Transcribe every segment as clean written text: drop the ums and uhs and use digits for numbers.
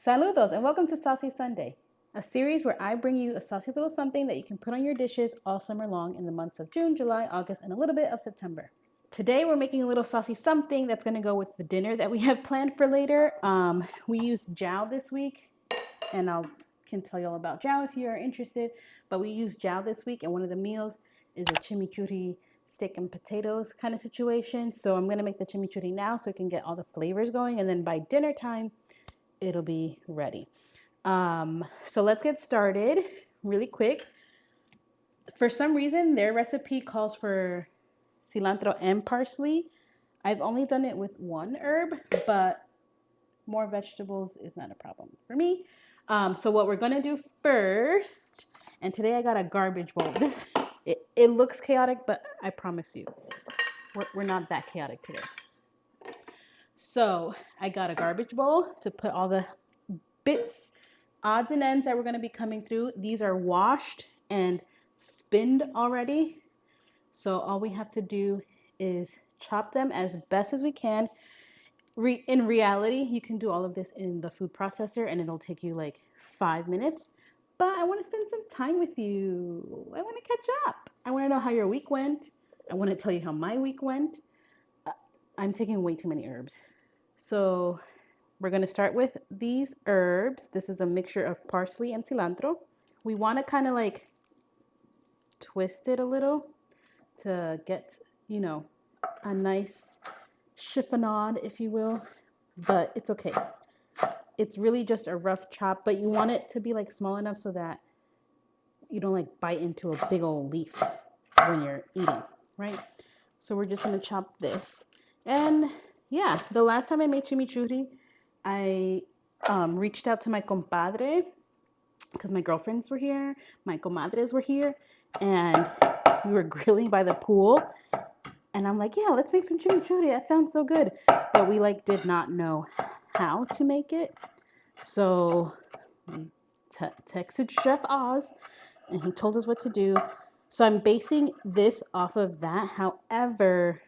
Saludos and welcome to Saucy Sunday, a series where I bring you a saucy little something that you can put on your dishes all summer long in the months of June, July, August, and a little bit of September. Today we're making a little saucy something that's going to go with the dinner that we have planned for later. We used jow this week, and I can tell you all about jow if you are interested, but we used jow this week, and one of the meals is a chimichurri steak and potatoes kind of situation. So I'm going to make the chimichurri now so we can get all the flavors going, and then by dinner time, it'll be ready. So let's get started really quick. For some reason, their recipe calls for cilantro and parsley. I've only done it with one herb, but more vegetables is not a problem for me. So what we're gonna do first, and today I got a garbage bowl. It looks chaotic, but I promise you, we're not that chaotic today. So I got a garbage bowl to put all the bits, odds and ends that we're going to be coming through. These are washed and spinned already. So all we have to do is chop them as best as we can. In reality, you can do all of this in the food processor and it'll take you like 5 minutes. But I want to spend some time with you. I want to catch up. I want to know how your week went. I want to tell you how my week went. I'm taking way too many herbs. So we're going to start with these herbs. This is a mixture of parsley and cilantro. We want to kind of like twist it a little to get, a nice chiffonade, if you will, but it's okay. It's really just a rough chop, but you want it to be like small enough so that you don't like bite into a big old leaf when you're eating, right? So we're just going to chop this. And yeah, the last time I made chimichurri, I reached out to my compadre because my girlfriends were here, my comadres were here, and we were grilling by the pool. And I'm like, yeah, let's make some chimichurri. That sounds so good. But we did not know how to make it. So we texted Chef Oz, and he told us what to do. So I'm basing this off of that. However,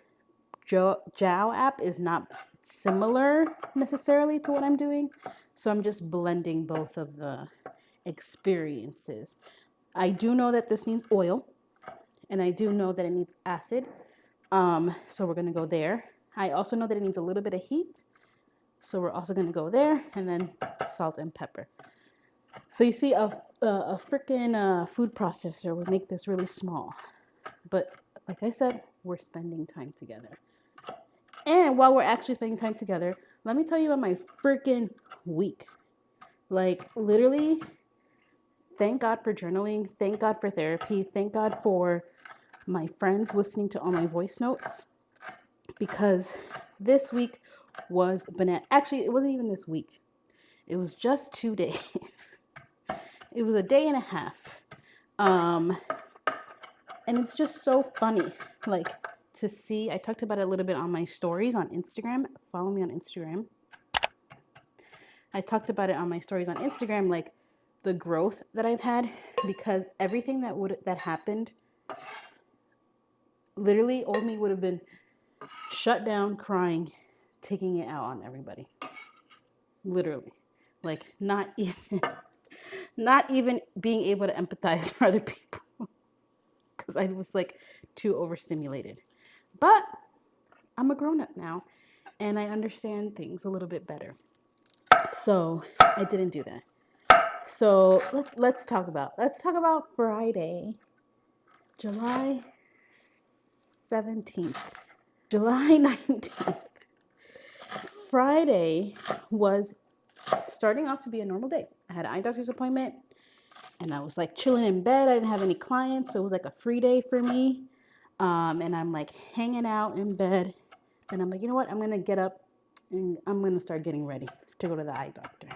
Jow app is not similar necessarily to what I'm doing. So I'm just blending both of the experiences. I do know that this needs oil, and I do know that it needs acid. So we're going to go there. I also know that it needs a little bit of heat. So we're also going to go there, and then salt and pepper. So you see, a freaking food processor would make this really small. But like I said, we're spending time together. And while we're actually spending time together, let me tell you about my freaking week. Like, literally, thank God for journaling. Thank God for therapy. Thank God for my friends listening to all my voice notes. Because this week was banana. Actually, it wasn't even this week. It was just 2 days. It was a day and a half. And it's just so funny. Like, to see, I talked about it a little bit on my stories on Instagram. Follow me on Instagram. I talked about it on my stories on Instagram, like the growth that I've had, because everything that happened, literally old me would have been shut down, crying, taking it out on everybody. Literally, like not even being able to empathize for other people because I was like too overstimulated. But I'm a grown-up now, and I understand things a little bit better. So I didn't do that. So let's talk about Friday, July 17th, July 19th. Friday was starting off to be a normal day. I had an eye doctor's appointment, and I was like chilling in bed. I didn't have any clients, so it was like a free day for me. And I'm like hanging out in bed, and I'm like, you know what? I'm gonna get up and I'm gonna start getting ready to go to the eye doctor.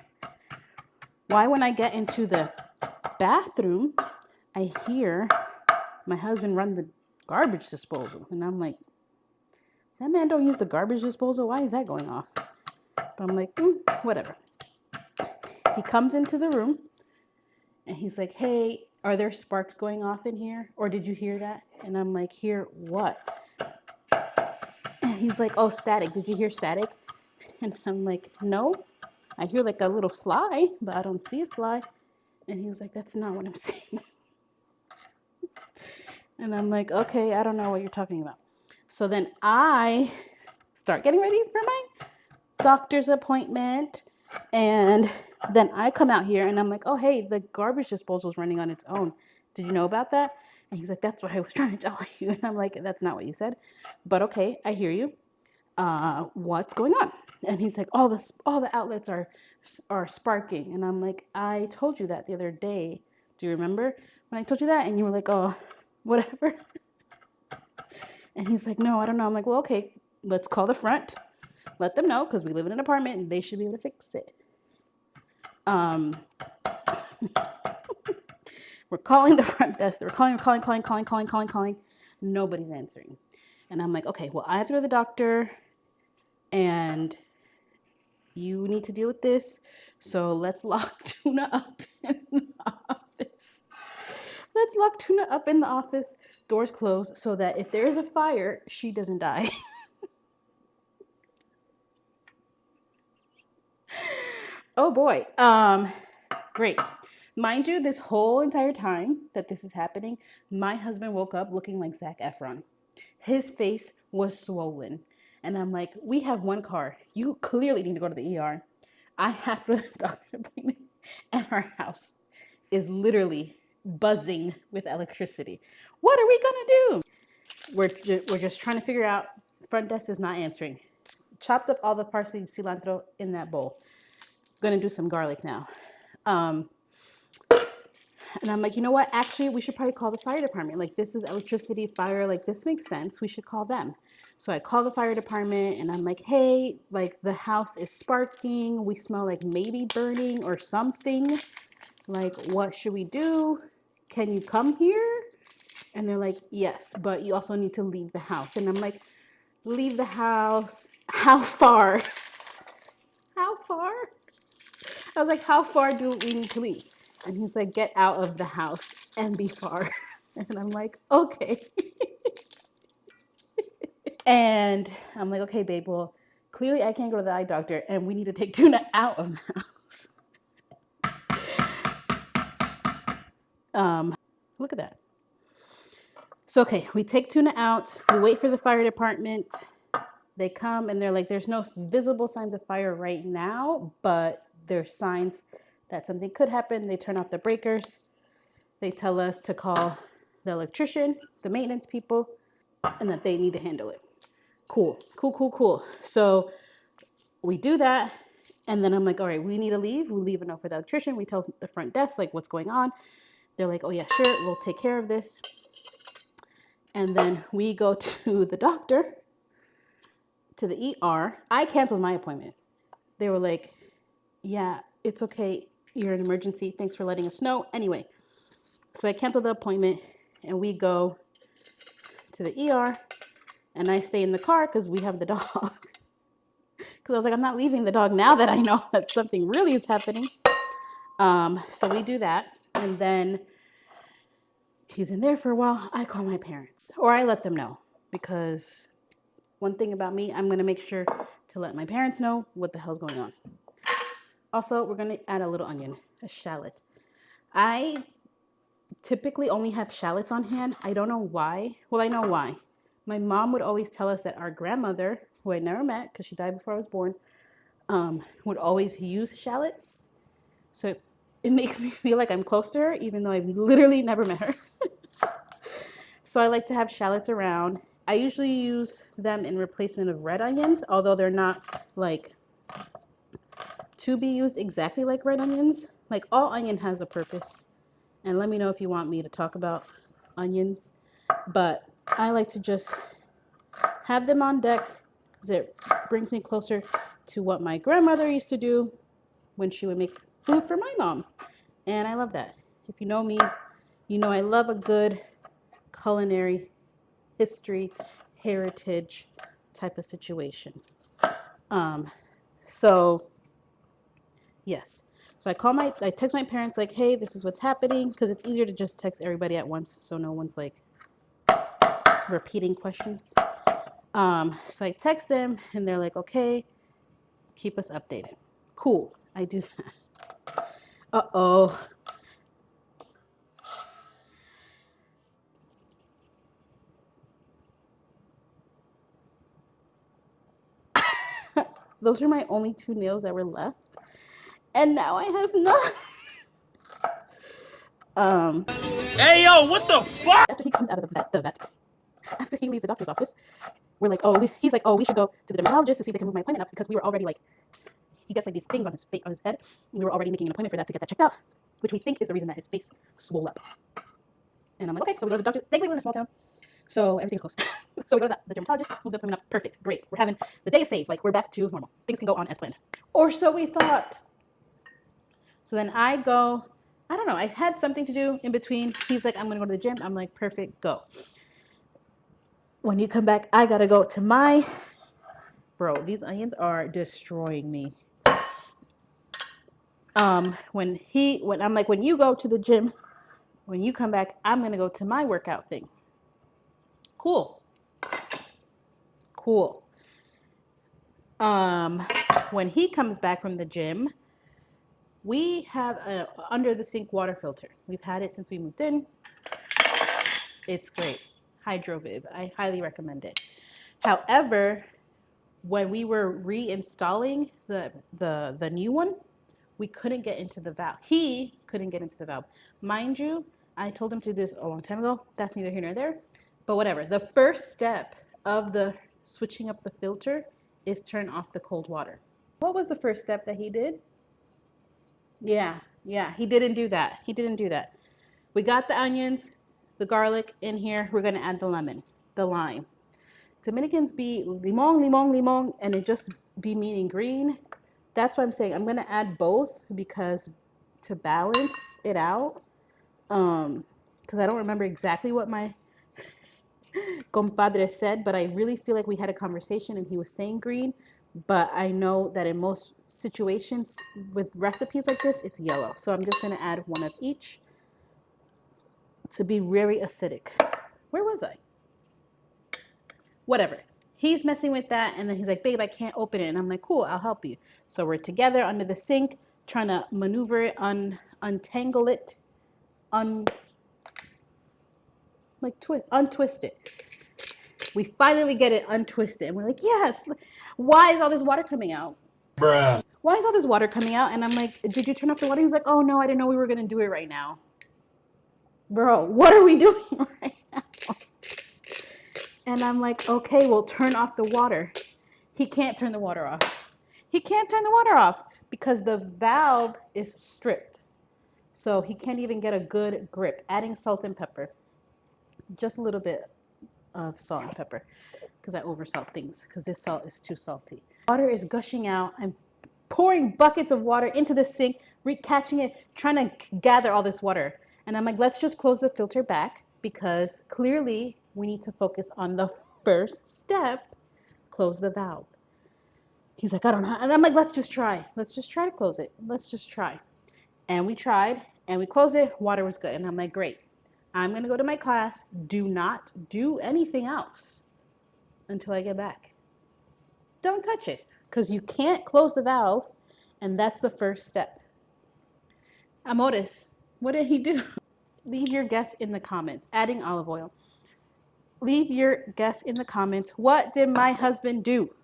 Why, when I get into the bathroom, I hear my husband run the garbage disposal, and I'm like, that man don't use the garbage disposal. Why is that going off? But I'm like, whatever. He comes into the room, and he's like, hey, are there sparks going off in here? Or did you hear that? And I'm like, hear what? And he's like, oh, static. Did you hear static? And I'm like, no. I hear like a little fly, but I don't see a fly. And he was like, that's not what I'm saying. And I'm like, okay, I don't know what you're talking about. So then I start getting ready for my doctor's appointment. And then I come out here and I'm like, oh, hey, the garbage disposal is running on its own. Did you know about that? And he's like, that's what I was trying to tell you. And I'm like, that's not what you said. But okay, I hear you. What's going on? And he's like, all the outlets are sparking. And I'm like, I told you that the other day. Do you remember when I told you that? And you were like, oh, whatever. And he's like, no, I don't know. I'm like, well, okay, let's call the front. Let them know, because we live in an apartment and they should be able to fix it. We're calling the front desk. They're calling. Nobody's answering. And I'm like, okay, well, I have to go to the doctor and you need to deal with this. So let's lock Tuna up in the office. Let's lock Tuna up in the office, doors closed, so that if there is a fire, she doesn't die. Oh boy. Great. Mind you, this whole entire time that this is happening, my husband woke up looking like Zac Efron. His face was swollen. And I'm like, we have one car. You clearly need to go to the ER. I have to go to the doctor appointment. And our house is literally buzzing with electricity. What are we going to do? We're just trying to figure out. Front desk is not answering. Chopped up all the parsley, cilantro in that bowl. Gonna do some garlic now. And I'm like, you know what? Actually, we should probably call the fire department. Like, this is electricity, fire. Like, this makes sense. We should call them. So I call the fire department and I'm like, hey, like the house is sparking. We smell like maybe burning or something. Like, what should we do? Can you come here? And they're like, yes, but you also need to leave the house. And I'm like, leave the house? How far? How far? I was like, how far do we need to leave? And he's like, get out of the house and be far. And I'm like, okay. And I'm like, okay, babe, well, clearly I can't go to the eye doctor and we need to take Tuna out of the house. Look at that. So, okay, we take Tuna out. We wait for the fire department. They come and they're like, there's no visible signs of fire right now, but there's signs that something could happen. They turn off the breakers. They tell us to call the electrician, the maintenance people, and that they need to handle it. Cool. So we do that. And then I'm like, all right, we need to leave. We leave a note for the electrician. We tell the front desk, like, what's going on. They're like, oh yeah, sure. We'll take care of this. And then we go to the doctor, to the ER. I canceled my appointment. They were like, yeah, it's okay. You're an emergency. Thanks for letting us know. Anyway, so I canceled the appointment and we go to the ER and I stay in the car because we have the dog. Because I was like, I'm not leaving the dog now that I know that something really is happening. So we do that. And then he's in there for a while. I call my parents or I let them know, because one thing about me, I'm going to make sure to let my parents know what the hell's going on. Also, we're going to add a little onion, a shallot. I typically only have shallots on hand. I don't know why. Well, I know why. My mom would always tell us that our grandmother, who I never met because she died before I was born, would always use shallots. So it makes me feel like I'm close to her, even though I've literally never met her. So I like to have shallots around. I usually use them in replacement of red onions, although they're not like to be used exactly like red onions. Like, all onion has a purpose. And let me know if you want me to talk about onions. But I like to just have them on deck because it brings me closer to what my grandmother used to do when she would make food for my mom. And I love that. If you know me, you know I love a good culinary history, heritage type of situation. So yes. So I text my parents like, hey, this is what's happening, because it's easier to just text everybody at once so no one's like repeating questions. So I text them and they're like, okay, keep us updated. Cool. I do that. Uh-oh. Those are my only 2 nails that were left. And now I have none. Hey, yo, what the fuck? After he comes out of the vet, after he leaves the doctor's office, we're like, oh, he's like, oh, we should go to the dermatologist to see if they can move my appointment up, because we were already like, he gets like these things on his face, on his head. We were already making an appointment for that to get that checked out, which we think is the reason that his face swole up. And I'm like, okay, so we go to the doctor. Thankfully, we're in a small town, so everything's close. So we go to the dermatologist, move the appointment up. Perfect, great. We're having the day is saved. Like, we're back to normal. Things can go on as planned, or so we thought. So then I go. I don't know. I had something to do in between. He's like, I'm gonna go to the gym. I'm like, perfect, go. When you come back, I gotta go to my. Bro, these onions are destroying me. When I'm like, when you go to the gym, when you come back, I'm gonna go to my workout thing. Cool. When he comes back from the gym, we have a under the sink water filter. We've had it since we moved in. It's great. Hydroviv. I highly recommend it. However, when we were reinstalling the new one, we couldn't get into the valve. He couldn't get into the valve. Mind you, I told him to do this a long time ago. That's neither here nor there. But whatever. The first step of the switching up the filter is turn off the cold water. What was the first step that he did? Yeah, he didn't do that. We got the onions, the garlic in here. We're going to add the lemon, the lime. Dominicans be limon, and it just be meaning green. That's why I'm saying I'm going to add both, because to balance it out, because I don't remember exactly what my compadre said, but I really feel like we had a conversation and he was saying green, but I know that in most situations with recipes like this, it's yellow. So I'm just going to add one of each to be very acidic. Where was I? Whatever. He's messing with that, and then he's like, babe, I can't open it. And I'm like, cool, I'll help you. So we're together under the sink, trying to maneuver it, untangle it, untwist it. We finally get it untwisted, and we're like, yes. Why is all this water coming out? Bruh. Why is all this water coming out? And I'm like, did you turn off the water? He was like, oh no, I didn't know we were going to do it right now. Bro, what are we doing right now? And I'm like, okay, well, turn off the water. He can't turn the water off. Because the valve is stripped. So he can't even get a good grip. Adding salt and pepper. Just a little bit of salt and pepper, because I oversalt things, because this salt is too salty. Water is gushing out. I'm pouring buckets of water into the sink, recatching it, trying to gather all this water. And I'm like, let's just close the filter back, because clearly we need to focus on the first step, close the valve. He's like, I don't know. And I'm like, let's just try to close it. And we tried, and we closed it. Water was good. And I'm like, great. I'm going to go to my class. Do not do anything else until I get back. Don't touch it, because you can't close the valve, and that's the first step. Amores, what did he do? Leave your guess in the comments. Adding olive oil. Leave your guess in the comments. What did my husband do?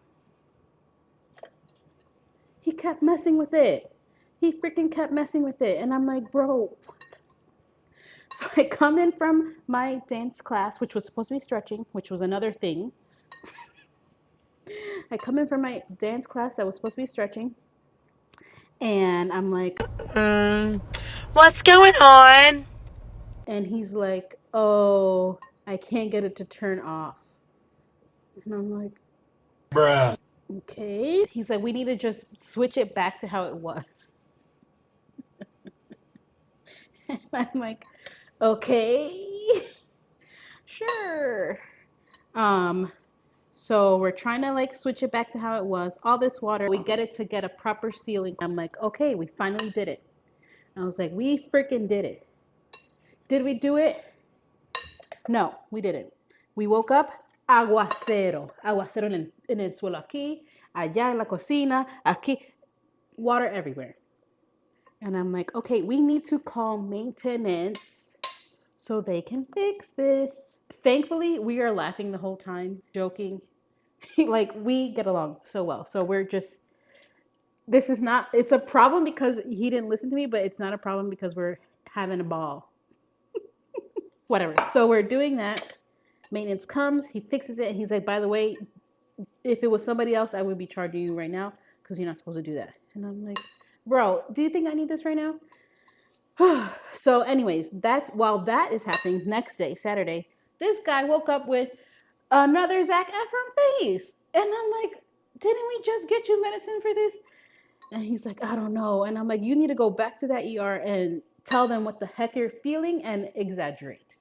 He kept messing with it. He freaking kept messing with it. And I'm like, bro. So I come in from my dance class, which was supposed to be stretching, which was another thing. I come in from my dance class that was supposed to be stretching. And I'm like, what's going on? And he's like, oh, I can't get it to turn off. And I'm like, Bruh. Okay. He's like, we need to just switch it back to how it was. And I'm like, okay, sure. So we're trying to like switch it back to how it was. All this water, we get it to get a proper sealing. I'm like, okay, we finally did it. I was like, we freaking did it. Did we do it? No, we didn't. We woke up, aguacero en el suelo aquí, allá en la cocina, aquí, water everywhere. And I'm like, okay, we need to call maintenance so they can fix this. Thankfully, we are laughing the whole time, joking. Like, we get along so well. So we're just, this is not, it's a problem because he didn't listen to me, but it's not a problem because we're having a ball. Whatever. So we're doing that. Maintenance comes, he fixes it. And he's like, by the way, if it was somebody else, I would be charging you right now because you're not supposed to do that. And I'm like, bro, do you think I need this right now? So anyways, while that is happening, next day, Saturday, this guy woke up with another Zac Efron face. And I'm like, didn't we just get you medicine for this? And he's like, I don't know. And I'm like, you need to go back to that ER and tell them what the heck you're feeling and exaggerate.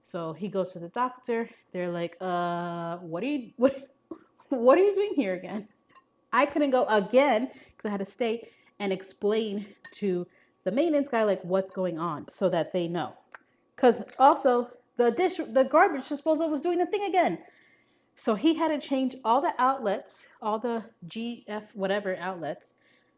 So he goes to the doctor. They're like, what are you doing here again? I couldn't go again because I had to stay and explain to the maintenance guy like what's going on so that they know. Because also the garbage disposal was doing the thing again. So he had to change all the outlets, all the GF whatever outlets,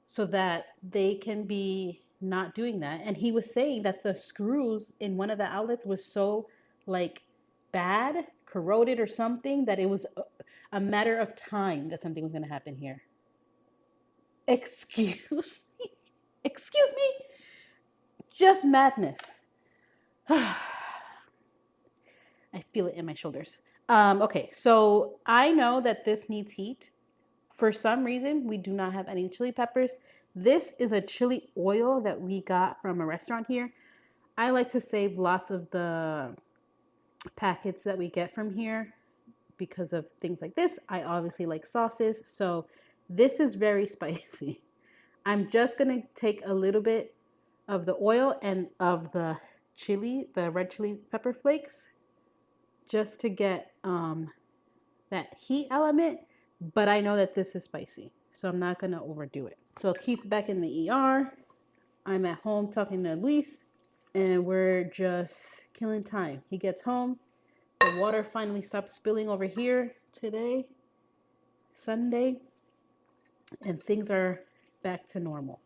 so that they can be not doing that. And he was saying that the screws in one of the outlets was so like bad, corroded or something, that it was a matter of time that something was going to happen here. Excuse me? Excuse me? Just madness. I feel it in my shoulders. Okay, so I know that this needs heat. For some reason, we do not have any chili peppers. This is a chili oil that we got from a restaurant here. I like to save lots of the packets that we get from here because of things like this. I obviously like sauces, so this is very spicy. I'm just gonna take a little bit of the oil and of the chili, the red chili pepper flakes, just to get that heat element, but I know that this is spicy, so I'm not gonna overdo it. So Keith's back in the ER. I'm at home talking to Luis, and we're just killing time. He gets home. The water finally stops spilling over here today, Sunday, and things are back to normal.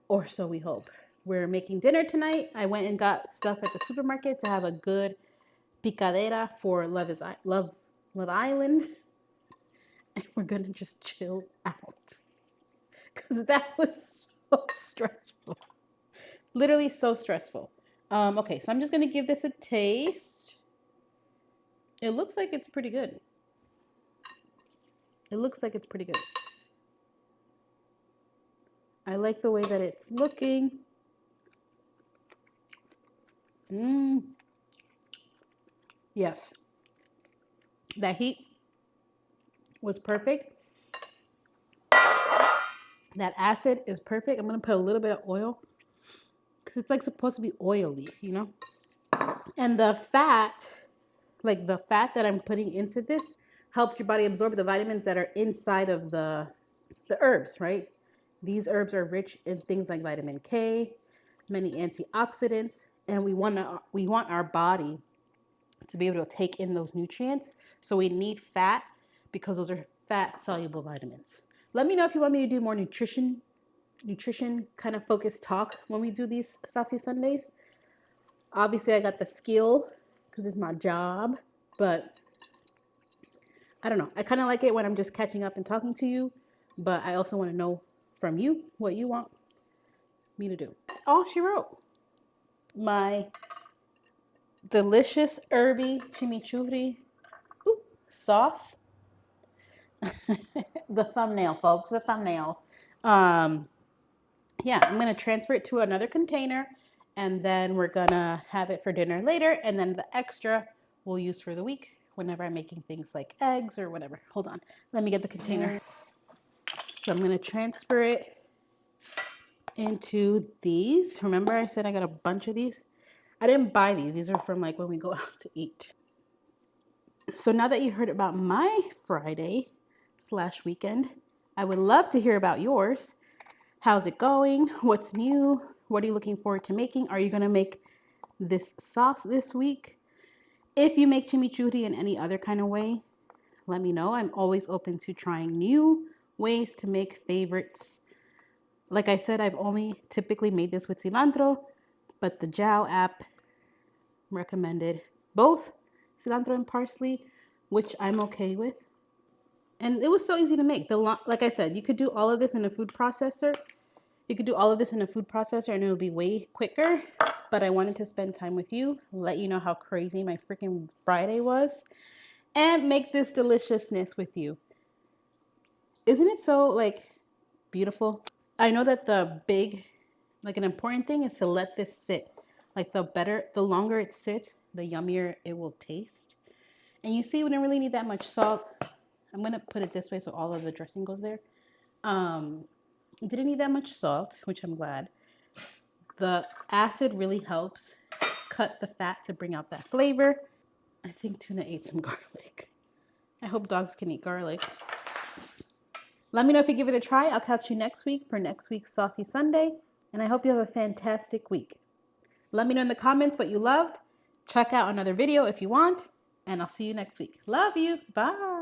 Or so we hope. We're making dinner tonight. I went and got stuff at the supermarket to have a good picadera for Love Island. And we're gonna just chill out. Because that was so stressful. Literally so stressful. Okay, so I'm just gonna give this a taste. It looks like it's pretty good. It looks like it's pretty good. I like the way that it's looking. Yes. That heat was perfect. That acid is perfect. I'm going to put a little bit of oil because it's like supposed to be oily, you know? And the fat, like the fat that I'm putting into this, helps your body absorb the vitamins that are inside of the herbs, right? These herbs are rich in things like vitamin K, many antioxidants, and we want our body to be able to take in those nutrients. So we need fat because those are fat soluble vitamins. Let me know if you want me to do more nutrition kind of focused talk when we do these Saucy Sundays. Obviously, I got the skill because it's my job, but I don't know. I kind of like it when I'm just catching up and talking to you, but I also want to know from you what you want me to do. That's all she wrote. My delicious herby chimichurri sauce. The thumbnail, folks, the thumbnail. Yeah, I'm going to transfer it to another container, and then we're going to have it for dinner later, and then the extra we'll use for the week whenever I'm making things like eggs or whatever. Hold on. Let me get the container. So I'm going to transfer it into these. Remember I said I got a bunch of these? I didn't buy these. These are from like when we go out to eat. So now that you heard about my Friday/weekend, I would love to hear about yours. How's it going? What's new? What are you looking forward to making? Are you going to make this sauce this week? If you make chimichurri in any other kind of way, let me know. I'm always open to trying new ways to make favorites Like I said, I've only typically made this with cilantro, but the Jow app recommended both cilantro and parsley, which I'm okay with. And it was so easy to make. Like I said, you could do all of this in a food processor. You could do all of this in a food processor and it would be way quicker. But I wanted to spend time with you, let you know how crazy my freaking Friday was, and make this deliciousness with you. Isn't it so like beautiful? I know that an important thing is to let this sit. Like the longer it sits, the yummier it will taste. And you see, we don't really need that much salt. I'm going to put it this way so all of the dressing goes there. It didn't need that much salt, which I'm glad. The acid really helps cut the fat to bring out that flavor. I think Tuna ate some garlic. I hope dogs can eat garlic. Let me know if you give it a try. I'll catch you next week for next week's Saucy Sunday. And I hope you have a fantastic week. Let me know in the comments what you loved. Check out another video if you want. And I'll see you next week. Love you. Bye.